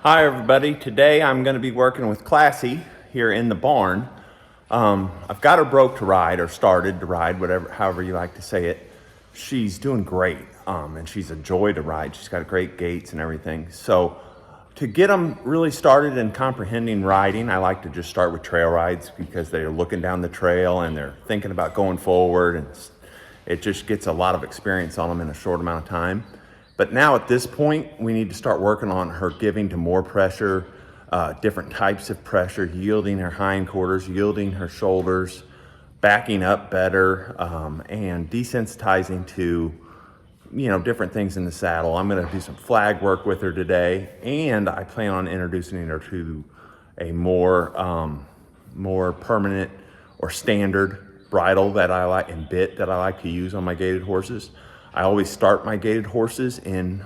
Hi everybody, today I'm going to be working with Classy here in the barn. I've got her broke to ride, or started to ride, however you like to say it. She's doing great, and she's a joy to ride. She's got great gaits and everything. So to get them really started in comprehending riding, I like to just start with trail rides because they're looking down the trail and they're thinking about going forward, and it just gets a lot of experience on them in a short amount of time. But now at this point, we need to start working on her giving to more pressure, different types of pressure, yielding her hindquarters, yielding her shoulders, backing up better, and desensitizing to, different things in the saddle. I'm gonna do some flag work with her today, and I plan on introducing her to a more permanent or standard bridle that I like and bit that I like to use on my gaited horses. I always start my gaited horses in,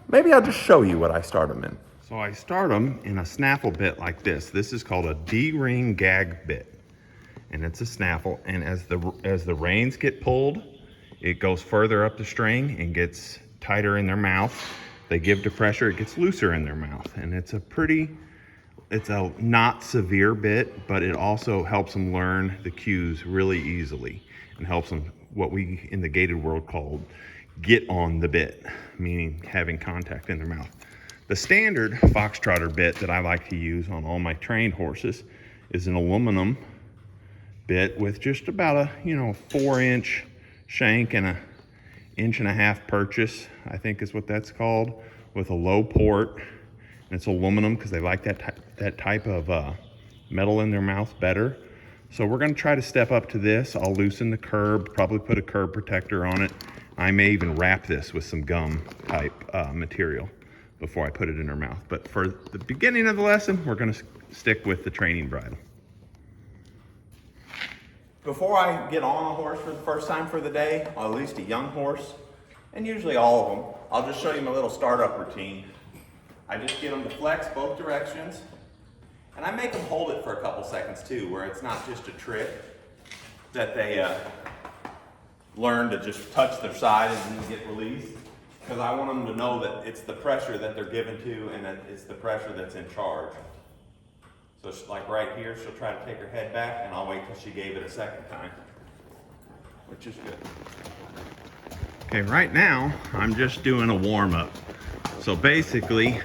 maybe I'll just show you what I start them in. So I start them in a snaffle bit like this. This is called a D-ring gag bit, and it's a snaffle. And as the reins get pulled, it goes further up the string and gets tighter in their mouth. They give to pressure, it gets looser in their mouth. And it's a not severe bit, but it also helps them learn the cues really easily and helps them, what we in the gaited world called get on the bit, meaning having contact in their mouth. The standard Foxtrotter bit that I like to use on all my trained horses is an aluminum bit with just about a 4-inch shank and 1.5 inch purchase, I think is what that's called, with a low port. And it's aluminum because they like that type of metal in their mouth better. So we're going to try to step up to this. I'll loosen the curb, probably put a curb protector on it. I may even wrap this with some gum type material before I put it in her mouth. But for the beginning of the lesson, we're going to stick with the training bridle. Before I get on a horse for the first time for the day, or at least a young horse, and usually all of them, I'll just show you my little startup routine. I just get them to flex both directions, and I make them hold it for a couple seconds too, where it's not just a trick that they learn to just touch their side and then get released, because I want them to know that it's the pressure that they're given to and that it's the pressure that's in charge. So like right here, she'll try to take her head back, and I'll wait till she gave it a second time, which is good. Okay, right now, I'm just doing a warm-up. So basically,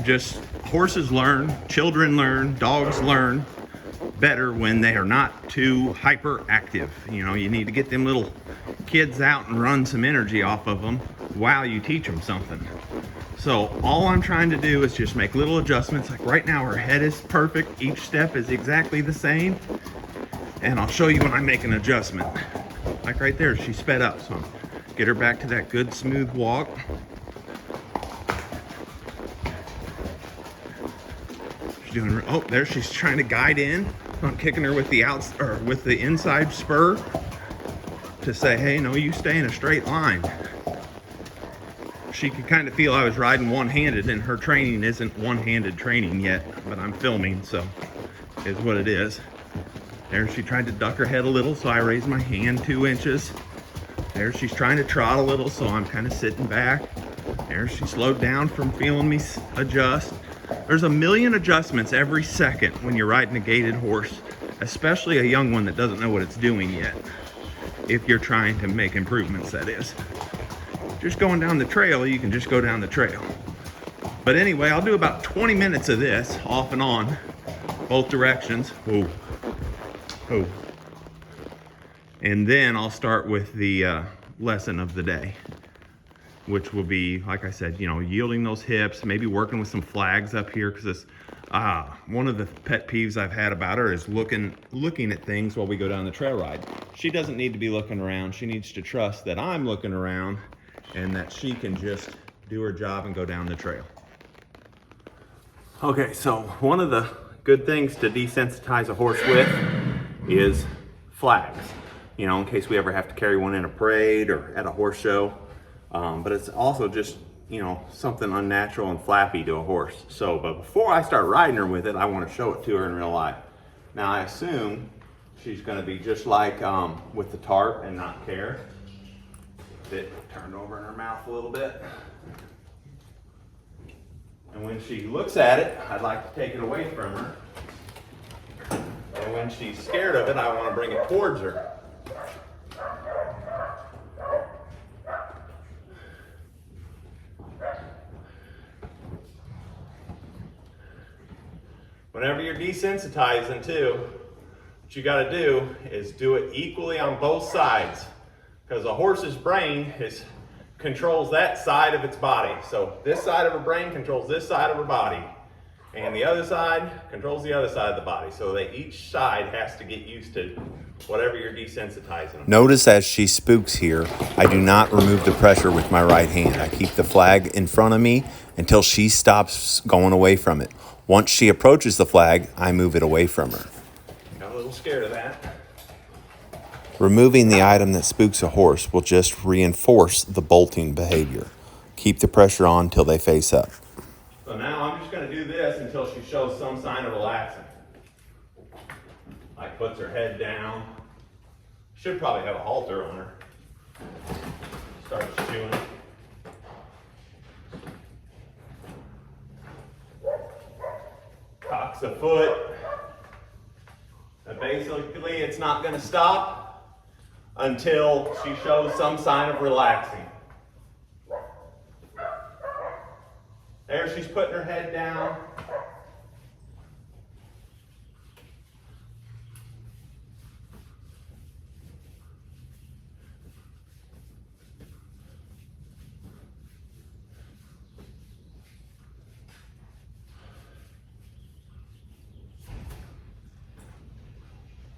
just horses learn, children learn, dogs learn better when they are not too hyperactive. You need to get them little kids out and run some energy off of them while you teach them something. So all I'm trying to do is just make little adjustments. Like right now, her head is perfect. Each step is exactly the same. And I'll show you when I make an adjustment. Like right there, she sped up. So get her back to that good smooth walk. There she's trying to guide in. I'm kicking her with the inside spur to say, hey, no, you stay in a straight line. She could kind of feel I was riding one-handed, and her training isn't one-handed training yet, but I'm filming, so is what it is. There she tried to duck her head a little, so I raised my hand 2 inches. There she's trying to trot a little, so I'm kind of sitting back. There she slowed down from feeling me adjust. There's a million adjustments every second when you're riding a gaited horse, especially a young one that doesn't know what it's doing yet. If you're trying to make improvements, that is. Just going down the trail, you can just go down the trail. But anyway, I'll do about 20 minutes of this off and on, both directions. Whoa. Oh. And then I'll start with the lesson of the day, which will be, like I said, yielding those hips, maybe working with some flags up here, because one of the pet peeves I've had about her is looking at things while we go down the trail ride. She doesn't need to be looking around. She needs to trust that I'm looking around and that she can just do her job and go down the trail. Okay, so one of the good things to desensitize a horse with is flags, in case we ever have to carry one in a parade or at a horse show. But it's also just, something unnatural and flappy to a horse. But before I start riding her with it, I want to show it to her in real life. Now I assume she's going to be just like with the tarp and not care. Bit turned over in her mouth a little bit. And when she looks at it, I'd like to take it away from her. And when she's scared of it, I want to bring it towards her. Whenever you're desensitizing too, what you got to do is do it equally on both sides, because a horse's brain controls that side of its body. So this side of her brain controls this side of her body, and the other side controls the other side of the body. So that each side has to get used to whatever you're desensitizing them. Notice as she spooks here, I do not remove the pressure with my right hand. I keep the flag in front of me until she stops going away from it. Once she approaches the flag, I move it away from her. Got a little scared of that. Removing the item that spooks a horse will just reinforce the bolting behavior. Keep the pressure on till they face up. So now I'm just going to do this until she shows some sign of relaxing. Like puts her head down. Should probably have a halter on her. Starts chewing. Cocks a foot. And basically it's not going to stop until she shows some sign of relaxing. There she's putting her head down.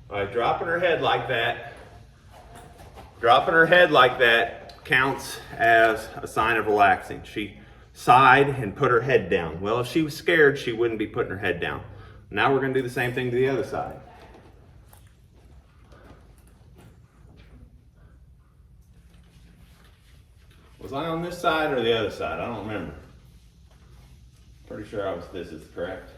All right, dropping her head like that. Dropping her head like that counts as a sign of relaxing. She sighed and put her head down. Well, if she was scared, she wouldn't be putting her head down. Now we're going to do the same thing to the other side. Was I on this side or the other side? I don't remember. Pretty sure I was. This is correct.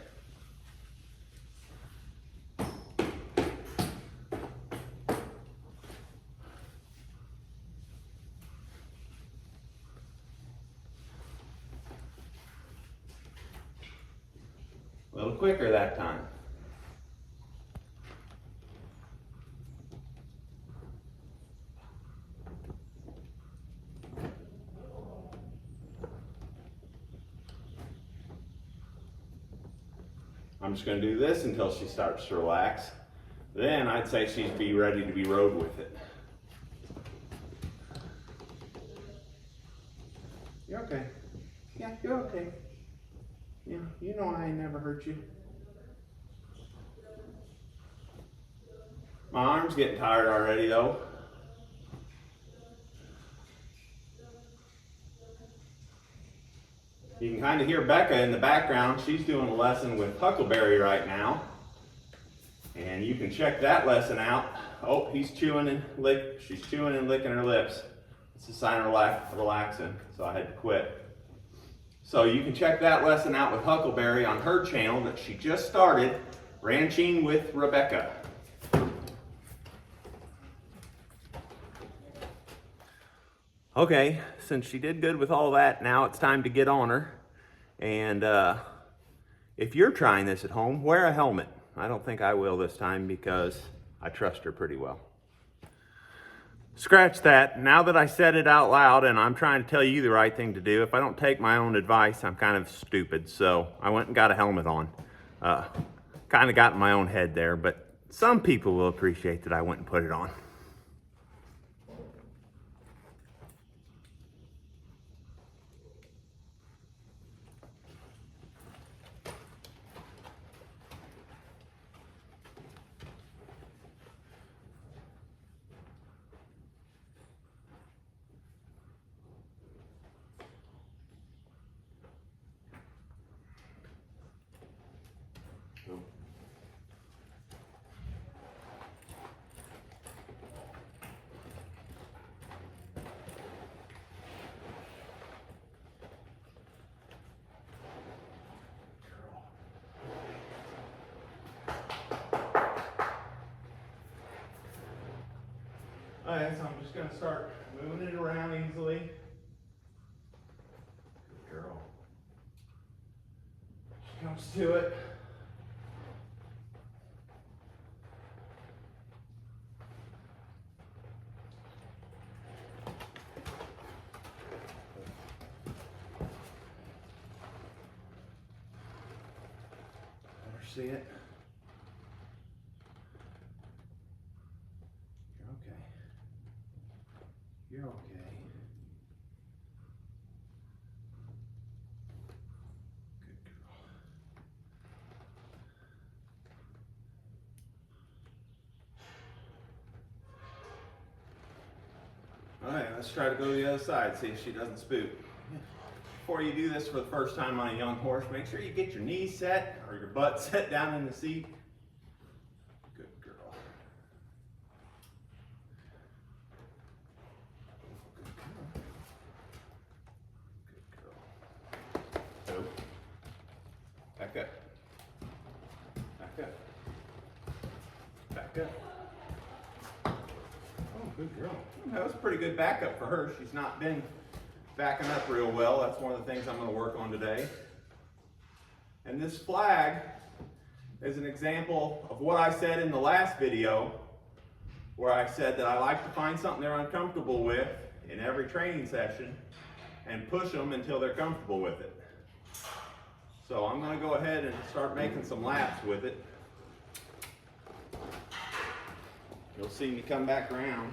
A little quicker that time. I'm just going to do this until she starts to relax. Then I'd say she'd be ready to be rode with it. You're okay. Yeah, you're okay. Yeah, you know I ain't never hurt you. My arm's getting tired already though. You can kind of hear Becca in the background. She's doing a lesson with Huckleberry right now. And you can check that lesson out. Oh, she's chewing and licking her lips. It's a sign of relaxing, so I had to quit. So you can check that lesson out with Huckleberry on her channel that she just started, Ranching with Rebecca. Okay, since she did good with all that, now it's time to get on her. And if you're trying this at home, wear a helmet. I don't think I will this time because I trust her pretty well. Scratch that. Now that I said it out loud and I'm trying to tell you the right thing to do, if I don't take my own advice, I'm kind of stupid. So I went and got a helmet on. Kind of got in my own head there, but some people will appreciate that I went and put it on. Alright, so I'm just going to start moving it around easily. Good girl. comes to it. Let her see it. You're okay. You're okay. All right, let's try to go to the other side, see if she doesn't spook. Before you do this for the first time on a young horse, make sure you get your knees set or your butt set down in the seat. Good girl. Good girl. Good girl. Oh. Back up. Back up. Back up. Good girl. That was a pretty good backup for her. She's not been backing up real well. That's one of the things I'm going to work on today. And this flag is an example of what I said in the last video, where I said that I like to find something they're uncomfortable with in every training session and push them until they're comfortable with it. So I'm going to go ahead and start making some laps with it. You'll see me come back around.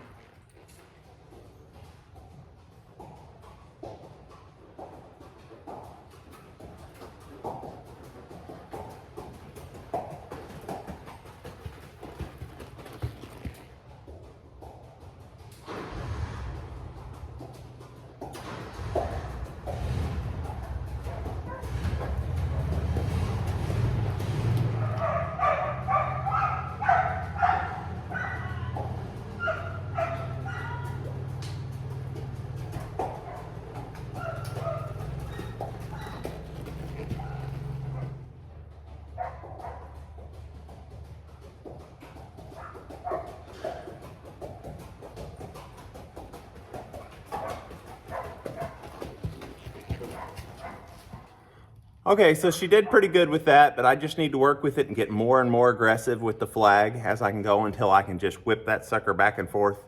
Okay, so she did pretty good with that, but I just need to work with it and get more and more aggressive with the flag as I can go until I can just whip that sucker back and forth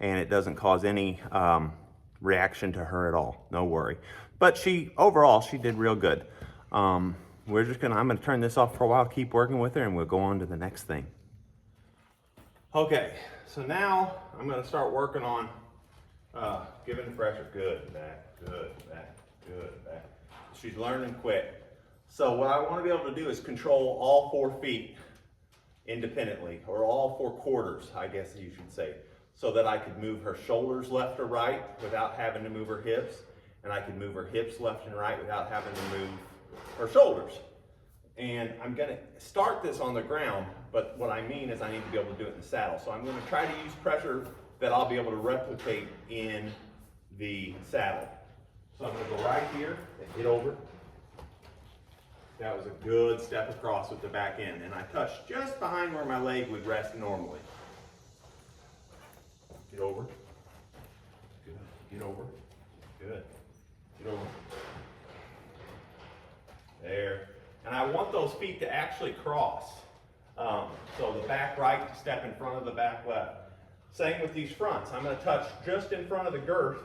and it doesn't cause any reaction to her at all. No worry. But overall, she did real good. I'm gonna turn this off for a while, keep working with her, and we'll go on to the next thing. Okay, so now I'm gonna start working on giving the pressure. Good, back, good, back, good, back. She's learning quick. So what I want to be able to do is control all 4 feet independently, or all 4 quarters, I guess you should say, so that I could move her shoulders left or right without having to move her hips, and I could move her hips left and right without having to move her shoulders. And I'm going to start this on the ground, but what I mean is I need to be able to do it in the saddle. So I'm going to try to use pressure that I'll be able to replicate in the saddle. So I'm going to go right here and get over. That was a good step across with the back end. And I touched just behind where my leg would rest normally. Get over. Good. Get over. Good. Get over. There. And I want those feet to actually cross. So the back right to step in front of the back left. Same with these fronts. I'm going to touch just in front of the girth.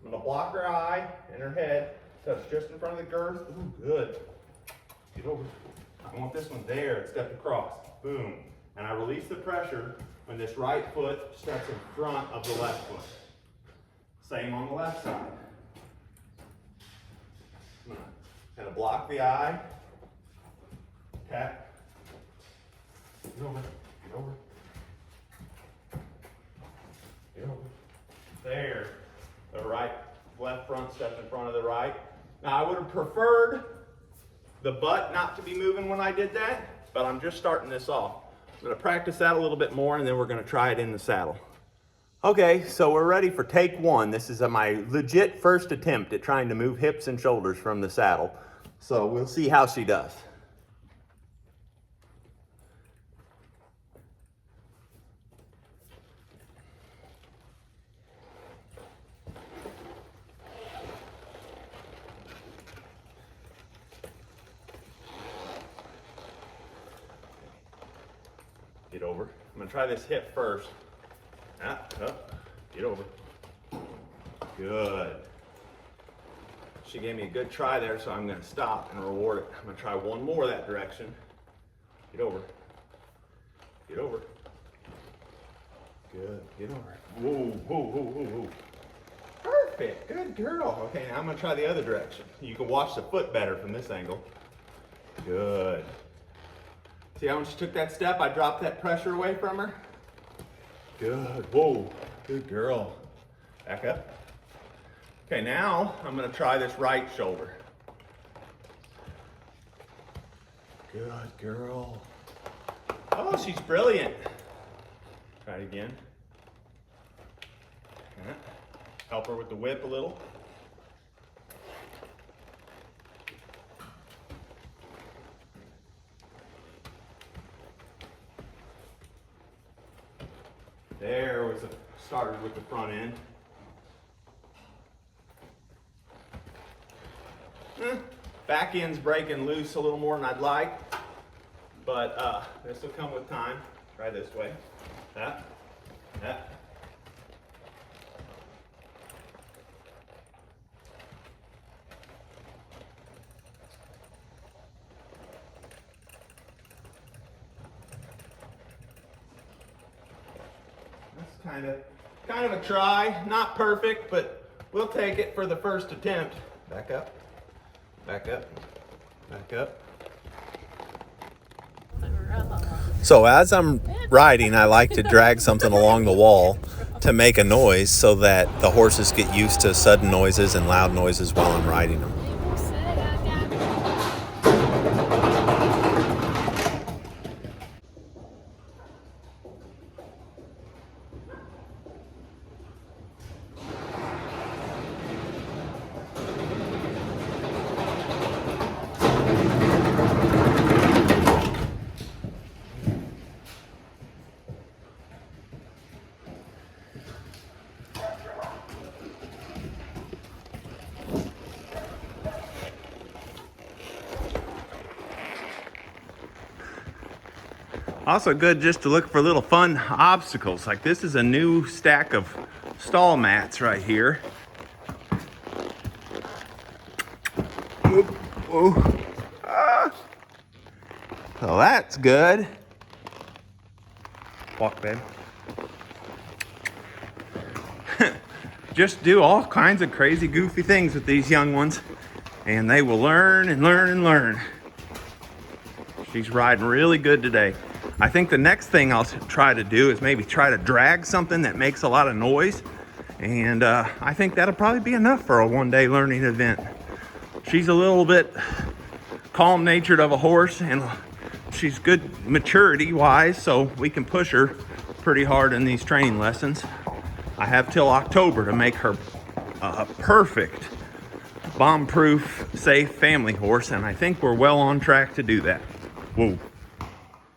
I'm going to block her eye and her head. Touch just in front of the girth. Ooh, good. Get over. I want this one there and step across. Boom. And I release the pressure when this right foot steps in front of the left foot. Same on the left side. Kind of block the eye. Tap. Get over. Get over. Get over. There. The left front step in front of the right. Now I would have preferred the butt not to be moving when I did that, but I'm just starting this off. I'm going to practice that a little bit more, and then we're going to try it in the saddle. Okay, so we're ready for take 1. This is my legit first attempt at trying to move hips and shoulders from the saddle. So we'll see how she does. Get over. I'm gonna try this hip first. Up, get over. Good. She gave me a good try there, so I'm gonna stop and reward it. I'm gonna try one more that direction. Get over. Get over. Good, get over. Whoa, whoa, whoa, whoa, whoa. Perfect, good girl. Okay, now I'm gonna try the other direction. You can watch the foot better from this angle. Good. See how when she took that step, I dropped that pressure away from her? Good, whoa, good girl. Back up. Okay, now I'm gonna try this right shoulder. Good girl. Oh, she's brilliant. Try it again. Yeah. Help her with the whip a little. There was started with the front end. Back end's breaking loose a little more than I'd like, but this will come with time. Try this way. That. That's kind of a try. Not perfect, but we'll take it for the first attempt. Back up. Back up. Back up. So as I'm riding, I like to drag something along the wall to make a noise so that the horses get used to sudden noises and loud noises while I'm riding them. Also good just to look for little fun obstacles. Like this is a new stack of stall mats right here. Whoa. So that's good. Walk, babe. Just do all kinds of crazy, goofy things with these young ones, and they will learn and learn and learn. She's riding really good today. I think the next thing I'll try to do is maybe try to drag something that makes a lot of noise. And I think that'll probably be enough for a one-day learning event. She's a little bit calm-natured of a horse, and she's good maturity-wise, so we can push her pretty hard in these training lessons. I have till October to make her a perfect, bomb-proof, safe family horse, and I think we're well on track to do that. Whoa.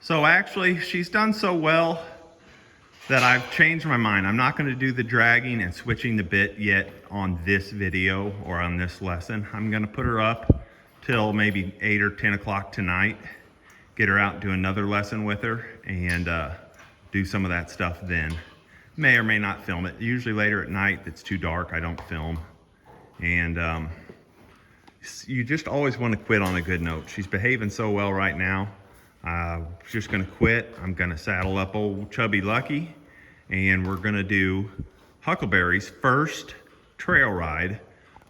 So actually, she's done so well that I've changed my mind. I'm not going to do the dragging and switching the bit yet on this video or on this lesson. I'm going to put her up till maybe 8 or 10 o'clock tonight, get her out and do another lesson with her, and do some of that stuff then. May or may not film it. Usually later at night, it's too dark, I don't film. And you just always want to quit on a good note. She's behaving so well right now. Just gonna quit. I'm gonna saddle up old Chubby Lucky, and we're gonna do Huckleberry's first trail ride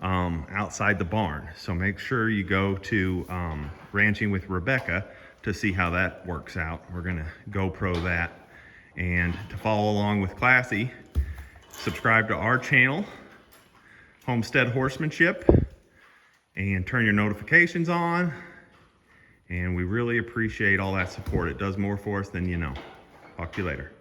outside the barn. So make sure you go to Ranching with Rebecca to see how that works out. We're gonna GoPro that. And to follow along with Classy, subscribe to our channel, Homestead Horsemanship, and turn your notifications on. And we really appreciate all that support. It does more for us than you know. Talk to you later.